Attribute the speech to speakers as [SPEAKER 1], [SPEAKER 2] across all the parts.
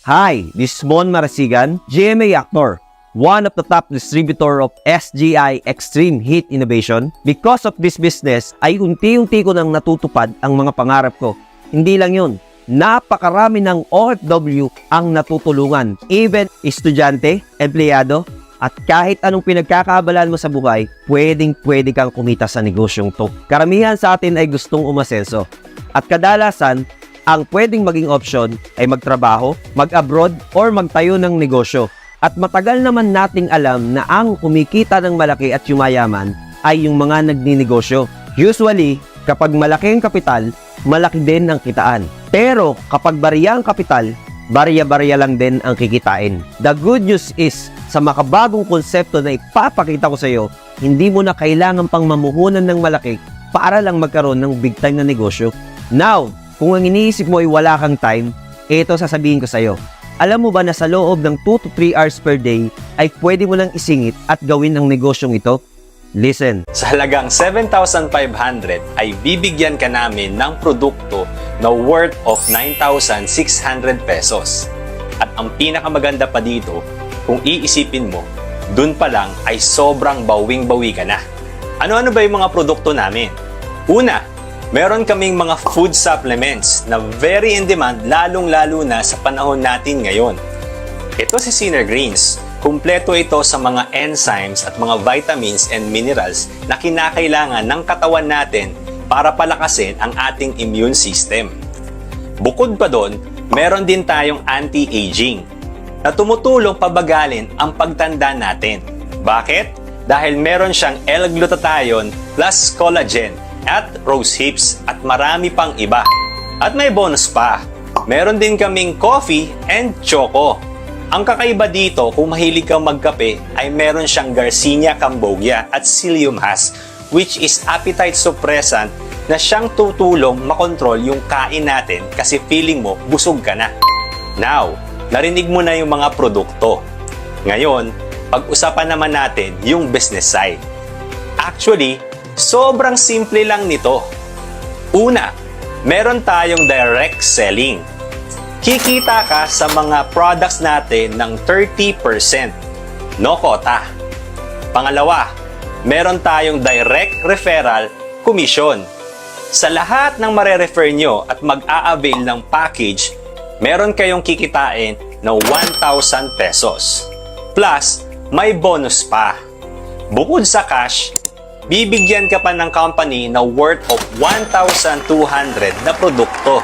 [SPEAKER 1] Hi, this is Mon Marasigan, GMA actor, one of the top distributor of SGI Extreme Heat Innovation. Because of this business, ay unti-unti ko nang natutupad ang mga pangarap ko. Hindi lang yun, napakarami ng OFW ang natutulungan. Even estudyante, empleyado, at kahit anong pinagkakaabalahan mo sa buhay, pwedeng-pwede kang kumita sa negosyong to. Karamihan sa atin ay gustong umasenso. At kadalasan, ang pwedeng maging option ay magtrabaho, mag-abroad, or magtayo ng negosyo. At matagal naman nating alam na ang kumikita ng malaki at yumayaman ay yung mga nagninegosyo. Usually, kapag malaki ang kapital, malaki din ang kitaan. Pero kapag barya ang kapital, barya-barya lang din ang kikitain. The good news is, sa makabagong konsepto na ipapakita ko sa iyo, hindi mo na kailangan pang mamuhunan ng malaki para lang magkaroon ng big time na negosyo. Now, kung ang iniisip mo ay wala kang time, ito sasabihin ko sa iyo. Alam mo ba na sa loob ng 2 to 3 hours per day ay pwede mo nang isingit at gawin ang negosyong ito? Listen.
[SPEAKER 2] Sa halagang 7,500 ay bibigyan ka namin ng produkto na worth of 9,600 pesos. At ang pinakamaganda pa dito, kung iisipin mo, dun pa lang ay sobrang bawing-bawi ka na. Ano-ano ba yung mga produkto namin? Una, meron kaming mga food supplements na very in demand lalong-lalo na sa panahon natin ngayon. Ito si Sinner Greens. Kumpleto ito sa mga enzymes at mga vitamins and minerals na kinakailangan ng katawan natin para palakasin ang ating immune system. Bukod pa doon, meron din tayong anti-aging na tumutulong pabagalin ang pagtanda natin. Bakit? Dahil meron siyang L-glutathione plus collagen at rose hips at marami pang iba. At may bonus pa, meron din kaming coffee and choco. Ang kakaiba dito, kung mahilig kang magkape, ay meron siyang Garcinia cambogia at Psyllium husk, which is appetite suppressant na siyang tutulong makontrol yung kain natin kasi feeling mo busog ka na. Now, narinig mo na yung mga produkto. Ngayon, pag-usapan naman natin yung business side. Actually, sobrang simple lang nito. Una, meron tayong direct selling. Kikita ka sa mga products natin ng 30%. No quota. Pangalawa, meron tayong direct referral commission. Sa lahat ng mare-refer nyo at mag-a-avail ng package, meron kayong kikitain na 1,000 pesos. Plus, may bonus pa. Bukod sa cash, bibigyan ka pa ng company na worth of 1,200 na produkto.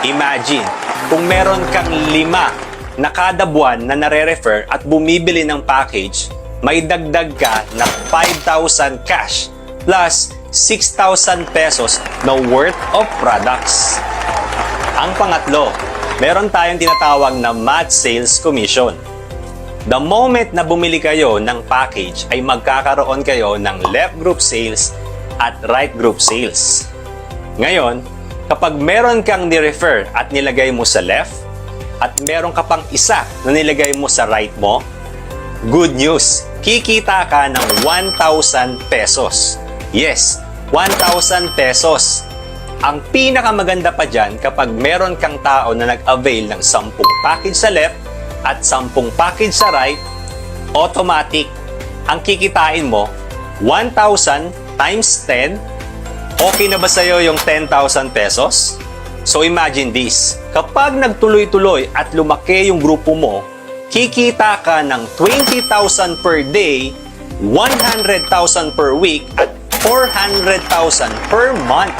[SPEAKER 2] Imagine, kung meron kang 5 na kada buwan na nare-refer at bumibili ng package, may dagdag ka na 5,000 cash plus 6,000 pesos na worth of products. Ang pangatlo, meron tayong tinatawag na match sales commission. The moment na bumili kayo ng package ay magkakaroon kayo ng left group sales at right group sales. Ngayon, kapag meron kang ni-refer at nilagay mo sa left at meron ka pang isa na nilagay mo sa right mo, good news, kikita ka ng 1,000 pesos. Yes, 1,000 pesos. Ang pinakamaganda pa dyan kapag meron kang tao na nag-avail ng 10 package sa left at 10 package sa right, automatic. Ang kikitain mo, 1,000 times 10. Okay na ba sa'yo yung 10,000 pesos? So imagine this, kapag nagtuloy-tuloy at lumaki yung grupo mo, kikita ka ng 20,000 per day, 100,000 per week, at 400,000 per month.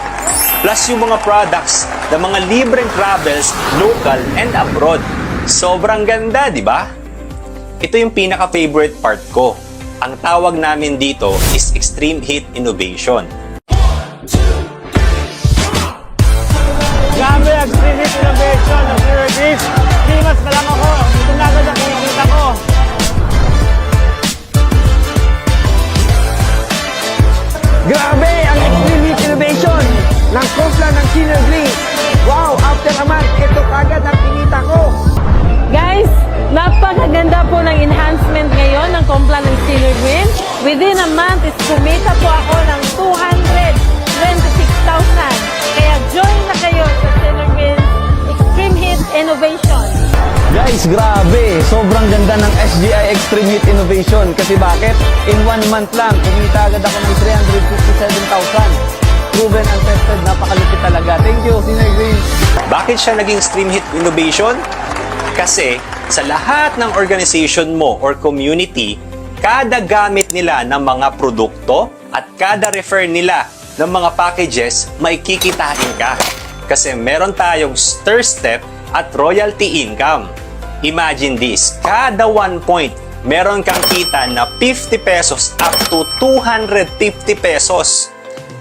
[SPEAKER 2] Plus yung mga products na mga libreng travels, local and abroad. Sobrang ganda, di ba? Ito yung pinaka-favorite part ko. Ang tawag namin dito is Extreme Heat Innovation.
[SPEAKER 3] Grabe, Extreme Heat Innovation ng Sinner Greens. Timas pa lang ako. Ito na agad ang kinikita ko.
[SPEAKER 4] Grabe ang Extreme Heat Innovation ng kumpla ng Sinner Greens. Wow, after a month, ito kagad ang kinita ko.
[SPEAKER 5] Guys, napakaganda po ng enhancement ngayon ng Kompla ng Sinner Greens. Within a month, is kumita po ako ng 226,000. Kaya join na kayo sa Sinner Greens Extreme Heat Innovation.
[SPEAKER 6] Guys, grabe! Sobrang ganda ng SGI Extreme Heat Innovation. Kasi bakit? In 1 month lang, kumita agad ako ng 357,000. Proven and tested, napakalupit talaga. Thank you, Senior Green.
[SPEAKER 2] Bakit siya naging Extreme Heat Innovation? Kasi sa lahat ng organization mo or community, kada gamit nila ng mga produkto at kada refer nila ng mga packages, may kikitain ka. Kasi meron tayong stir step at royalty income. Imagine this, kada 1 point, meron kang kita na 50 pesos up to 250 pesos.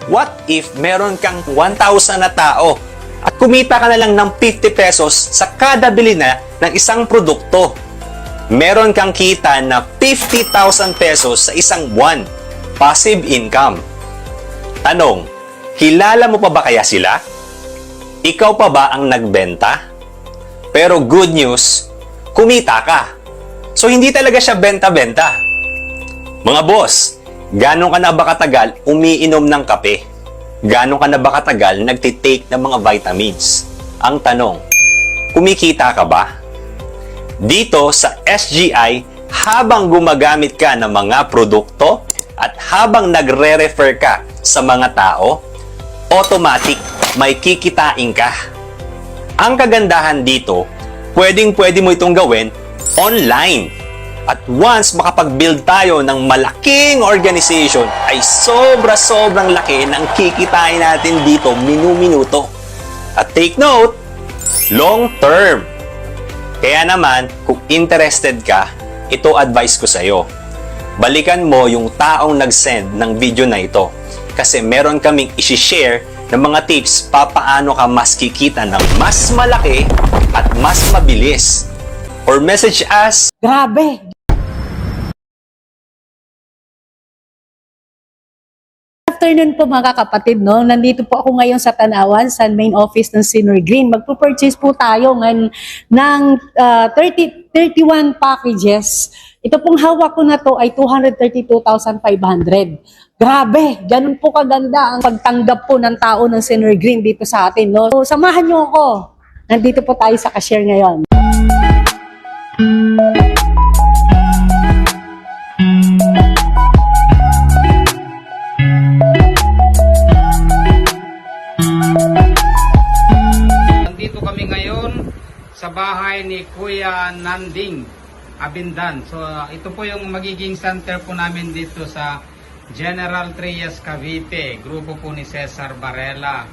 [SPEAKER 2] What if meron kang 1,000 na tao at kumita ka na lang ng 50 pesos sa kada bili na ng isang produkto? Meron kang kita na 50,000 pesos sa isang buwan. Passive income. Tanong, kilala mo pa ba kaya sila? Ikaw pa ba ang nagbenta? Pero good news, kumita ka. So hindi talaga siya benta-benta. Mga boss, gano'n ka na ba katagal umiinom ng kape? Gano'n ka na ba katagal nagtitake ng mga vitamins? Ang tanong, kumikita ka ba? Dito sa SGI, habang gumagamit ka ng mga produkto at habang nagre-refer ka sa mga tao, automatic may kikitain ka. Ang kagandahan dito, pwedeng-pwede mo itong gawin online. At once makapag-build tayo ng malaking organization, ay sobra-sobrang laki ng kikitain natin dito minu-minuto. At take note, long term. Kaya naman, kung interested ka, ito advice ko sa'yo. Balikan mo yung taong nag-send ng video na ito. Kasi meron kaming isi-share ng mga tips papaano ka mas kikita ng mas malaki at mas mabilis. Or message us.
[SPEAKER 5] Grabe! Afternoon po mga kapatid, no? Nandito po ako ngayon sa Tanawan, sa main office ng Senior Green. Magpo-purchase po tayo ngayon ng 31 packages. Ito pong hawak ko na to ay 232,500. Grabe, ganun po kaganda ang pagtanggap po ng tao ng Senior Green dito sa atin, no? So, samahan niyo ako. Nandito po tayo sa cashier ngayon.
[SPEAKER 7] Nandito kami ngayon sa bahay ni Kuya Nanding Abindan. So ito po yung magiging center po namin dito sa General Trias Cavite, grupo po ni Cesar Varela.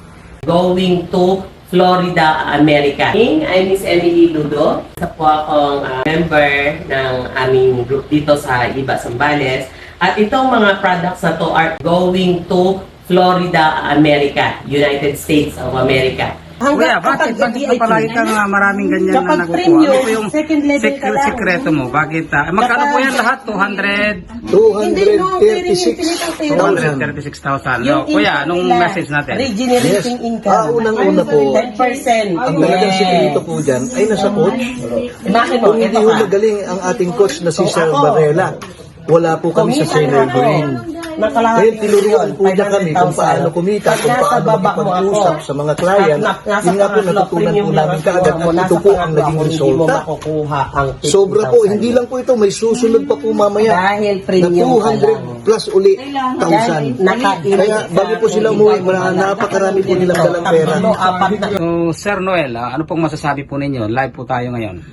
[SPEAKER 8] Going to Florida, America. I'm Miss Emily Ludo. Isa po akong member ng aming group dito sa Iba Zambales. At itong mga products na to are going to Florida, America, United States of America.
[SPEAKER 7] Kuya, bakit pa palagi kang maraming ganyan na nakukuha? Ano po yung sekreto mo? Bakit? Magkano po yan lahat? 236,000. No, Kuya, anong message natin?
[SPEAKER 9] Regenerating income. Unang-una po, 10%. Ang talagang sikreto po dyan ay nasa coach. Kung hindi ho magaling ang ating coach na si Sir Varela, wala po kami sa Senior Green. Kaya tinuruan po niya kami kung paano kumita, kung paano makipag-usap sa mga client. Yun nga po natutunan po namin kaagad at ito po ang naging resulta. Sobra po, hindi lang po ito, may susunod pa po mamaya na 200 plus uli 1,000. Kaya bago po sila umuwi, napakarami po nilang dalang pera.
[SPEAKER 7] So, Sir Noel, ano pong masasabi po ninyo? Live po tayo ngayon.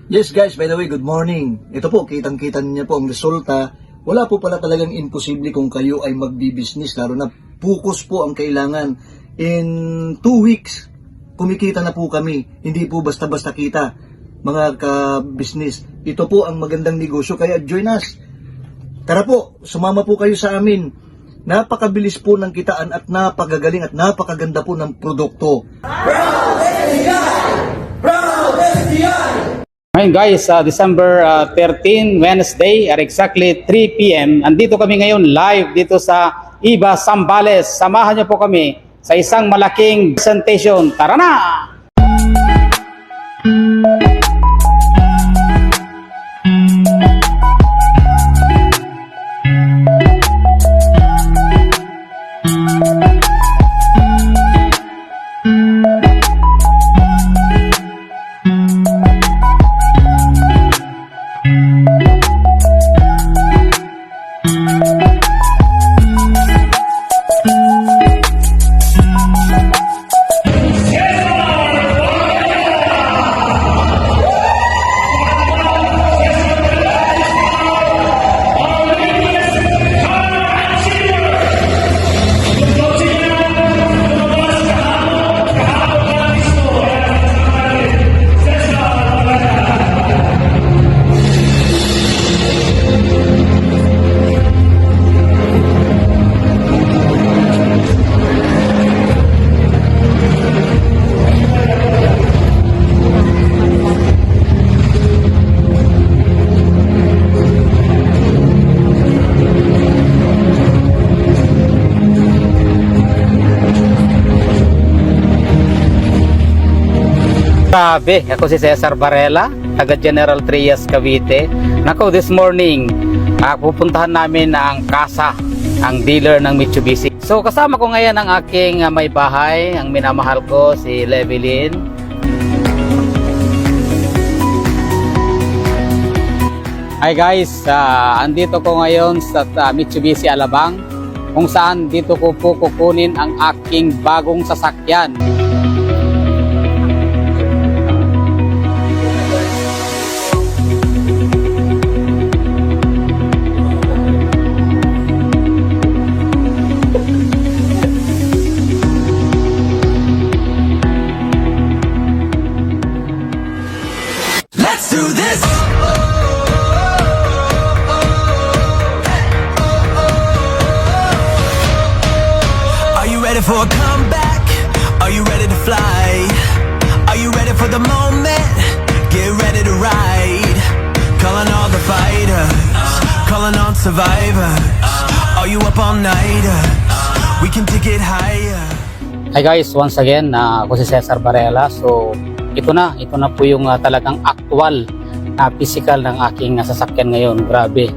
[SPEAKER 9] Yes guys, by the way, good morning. Ito po, kitang-kita niyo po ang resulta. Wala po pala talagang imposible kung kayo ay magbi-business, lalo na focus po ang kailangan. In 2 weeks, kumikita na po kami. Hindi po basta-basta kita, mga ka-business. Ito po ang magandang negosyo, kaya join us. Tara po, sumama po kayo sa amin. Napakabilis po ng kitaan at napakagaling at napakaganda po ng produkto.
[SPEAKER 7] Ngayon guys, December 13, Wednesday at exactly 3 p.m. Andito kami ngayon live dito sa Iba Zambales. Samahan niyo po kami sa isang malaking presentation. Tara na! Grabe, ako si Cesar Varela, taga General Trias, Cavite. Nako, this morning, pupuntahan namin ang Casa, ang dealer ng Mitsubishi. So kasama ko ngayon ang aking may bahay, ang minamahal ko, si Levelyn. Hi guys, andito ko ngayon sa Mitsubishi Alabang, kung saan dito ko po kukunin ang aking bagong sasakyan.
[SPEAKER 10] For a comeback, are you ready to fly? Are you ready for the moment? Get ready to ride. Calling all the fighters, calling on survivors. Are you up all night? We can take it higher.
[SPEAKER 7] Hi guys, once again, ako si Cesar Varela. So ito na po yung talagang actual na physical ng aking sasakyan ngayon. Grabe.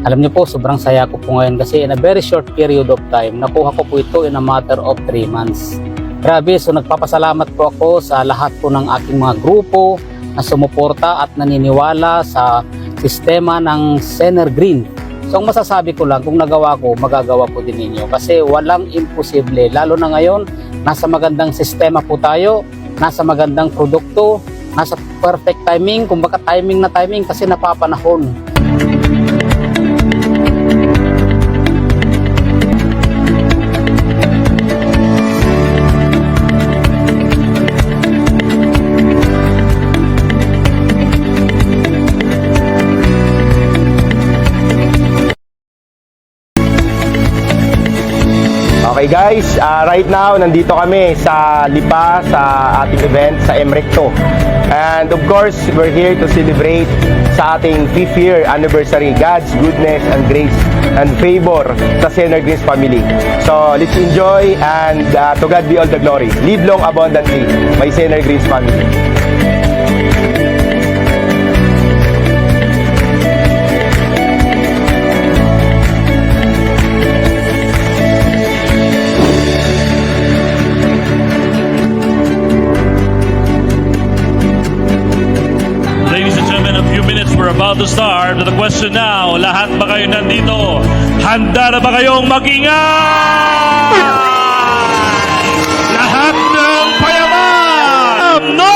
[SPEAKER 7] Alam niyo po, sobrang saya ko po ngayon kasi in a very short period of time, nakuha ko po ito in a matter of 3 months. Grabe, so nagpapasalamat po ako sa lahat po ng aking mga grupo na sumuporta at naniniwala sa sistema ng Sener Green. So ang masasabi ko lang, kung nagawa ko, magagawa po din ninyo. Kasi walang imposible, lalo na ngayon, nasa magandang sistema po tayo, nasa magandang produkto, nasa perfect timing, kumbaga timing na timing kasi napapanahon.
[SPEAKER 3] Okay guys, right now nandito kami sa Lipa sa ating event sa MRECTO. And of course, we're here to celebrate sa ating 5th year anniversary, God's goodness and grace and favor sa Sener Greens family. So let's enjoy and to God be all the glory. Live long abundantly, my Sener Greens family.
[SPEAKER 11] We're about to start with the question now. Lahat ba kayo nandito? Handa na ba kayong mag-ingay? Lahat ng payaman! No!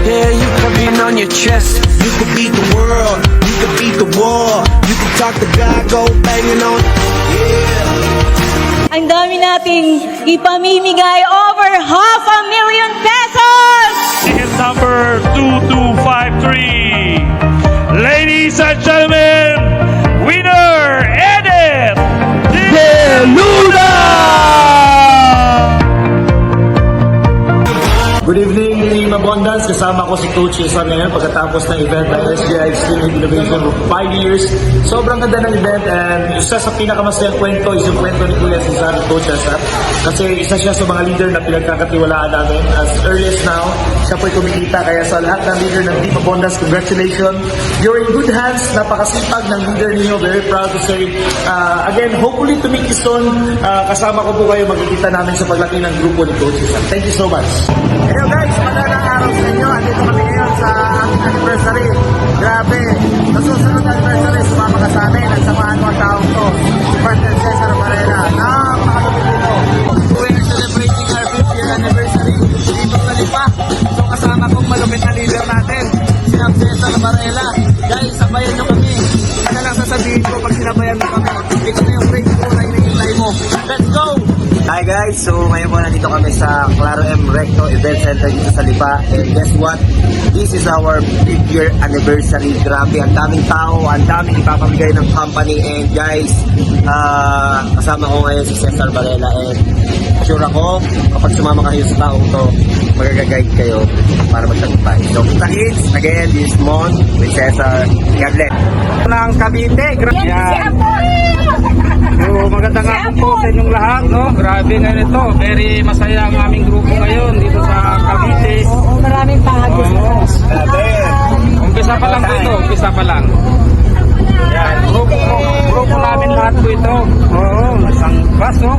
[SPEAKER 10] Yeah, you can beat on your chest. You can beat the world. You can beat the war. You can talk to God, go banging on. Yeah.
[SPEAKER 12] Ang dami nating ipamimigay, over 500,000 pesos!
[SPEAKER 11] Ticket number 2253. Ladies and gentlemen, winner Edith De Luna!
[SPEAKER 3] Good evening, Team Abundance. Kasama ko si Coach Cesar ngayon pagkatapos ng event ng SGI Extreme Innovation for 5 years. Sobrang ganda ng event and isa sa pinakamasayang kwento is yung kwento ni Kuya Cesar, Coach Cesar. Kasi isa siya sa mga leader na pinagkakatiwalaan namin. As early as now, siya po'y kumikita. Kaya sa lahat ng leader ng Team Abundance, congratulations. You're in good hands. Napakasipag ng leader ninyo. Very proud to say. Again, hopefully to meet you soon. Kasama ko po kayo, magkikita namin sa paglaki ng grupo ni Coach Cesar. Thank you so much. Hello guys, magandang araw sa inyo. Andito kami ngayon sa aming anniversary. Grabe, sa susunod na anniversary, sumama ka sa amin at samahan mo ang taong to. Si Partner Cesar Varela. Napakalapit dito. We are celebrating our 5th year anniversary dito sa Lipa. So kasama kong malupit na leader natin, si Cesar Varela. Guys, sabayan nyo kami. Ano lang sasabihin ko pag sinabayan mo kami? Ito na yung break ko na hinihintay mo. Let's go!
[SPEAKER 4] Hi guys, so ngayon po nandito kami sa Claro M Recto Event Center dito sa Lipa. And guess what? This is our 5th year anniversary. Grabe, ang daming tao, ang daming ipapamigay ng company. And guys, kasama ko ngayon si Cesar Varela. And sure ako, kapag sumama kayo sa taong to, magagaguide kayo para magtagumpay. So kita-kits, again, this is Mon with Cesar. God bless.
[SPEAKER 3] Ng Cavite,
[SPEAKER 12] Yan si Apo!
[SPEAKER 7] So magandang hapon po sa inyong lahat, no? Grabe ngayon ito. Very masaya ang aming grupo ngayon dito sa Cavite.
[SPEAKER 5] Oo, maraming pahagis.
[SPEAKER 7] Umpisa pa lang po ito, umpisa pa lang. Yan, grupo namin lahat po ito. Oo, isang bus, no?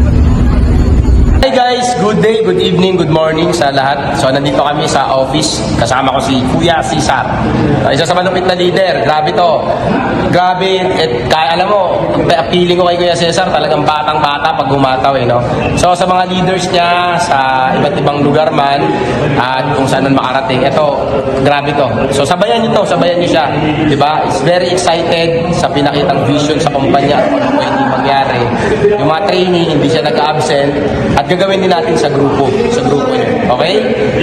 [SPEAKER 13] Hey guys, good day, good evening, good morning sa lahat. So nandito kami sa office, kasama ko si Kuya Cesar. Isa sa malupit na leader, grabe to. Grabe, kaya alam mo, feeling ko kay Kuya Cesar, talagang batang-bata pag gumataw no. So sa mga leaders niya, sa iba't ibang lugar man, at kung saan man makarating, ito, grabe to. So sabayan niyo siya, di ba? It's very excited sa pinakitang vision sa kumpanya, kung ano pwede mangyari. Yung mga training, hindi siya nag-absent, at gagawin din natin sa grupo niyo. Okay?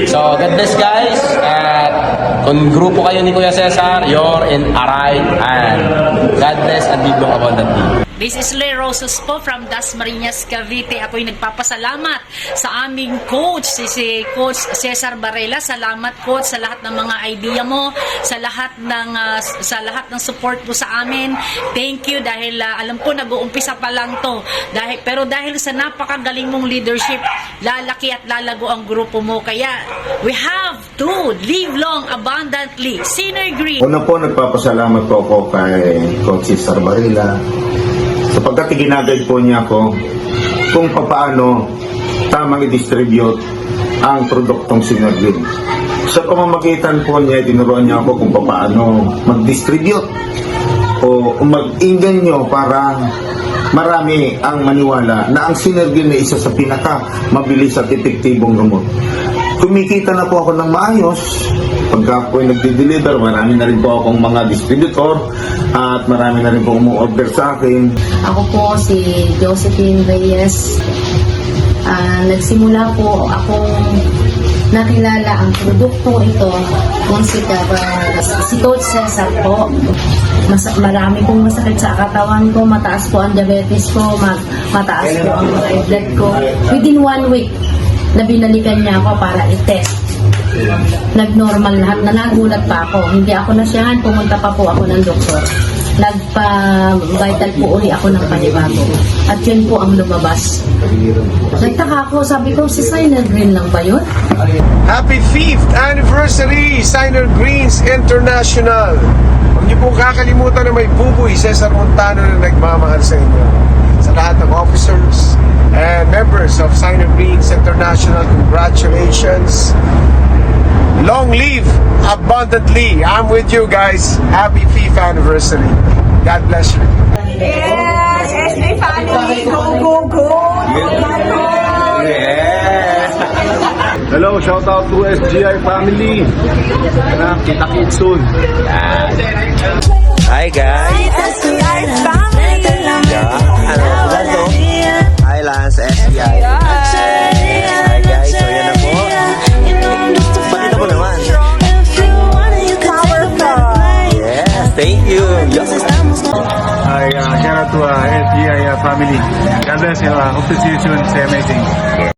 [SPEAKER 13] So, God bless guys. At kung grupo kayo ni Kuya Cesar, you're in a right hand. God bless and live long abundantly.
[SPEAKER 12] This is Le Rosas po from Dasmariñas, Cavite. Ako'y nagpapasalamat sa aming coach, si Coach Cesar Varela. Salamat coach sa lahat ng mga idea mo, sa lahat ng support mo sa amin. Thank you dahil alam ko nag-uumpisa pa lang to. Pero dahil sa napakagaling mong leadership, lalaki at lalago ang grupo mo. Kaya we have to live long abundantly. Sinner Green.
[SPEAKER 14] Una po, nagpapasalamat po ako kay Coach Cesar Varela sapagkat ginagay po niya ako kung paano tamang i-distribute ang produktong Synergy. Sa pamamagitan po niya, tinuruan niya ako kung paano mag-distribute o mag-inganyo para marami ang maniwala na ang Synergy na isa sa pinaka mabilis at epektibong gamot. Kumikita na po ako ng maayos. Pagka po nagdi-deliver, marami na rin po akong mga distributor at marami na rin po umu-order sa akin.
[SPEAKER 5] Ako po si Josephine Reyes. Nagsimula po akong nakilala ang produkto ito kung si Coach Cesar po. Marami pong masakit sa katawan ko, mataas po ang diabetes ko, mataas po ang high blood ko. Within 1 week, na binalikan niya ako para i-test. Nag-normal lahat na, nagulat pa ako. Hindi ako nasyahan, pumunta pa po ako ng doktor. Nagpa-vital po uli ako ng panibago. At yun po ang lumabas. Nagtaka ako, sabi ko, si Signer Green lang ba yun?
[SPEAKER 3] Happy 5th anniversary, Signer Greens International. Huwag niyo pong kakalimutan na may bubuy Cesar Montano na nagmamahal sa inyo. Sa lahat ng officers and members of Signer Greens International, congratulations. Long live abundantly. I'm with you guys. Happy 5th anniversary. God bless you.
[SPEAKER 12] Yes, SJ family, go, go, go.
[SPEAKER 3] Hello, shout out to SGI family. Kita-kits soon.
[SPEAKER 1] Hi guys!
[SPEAKER 12] SGI family.
[SPEAKER 1] Hi Lance, SBI. Hi guys, so yan na po. Pakita mo naman. Yes, thank you.
[SPEAKER 3] Hi, shout out to SGI family. God bless you. Hope to see you soon. Stay amazing.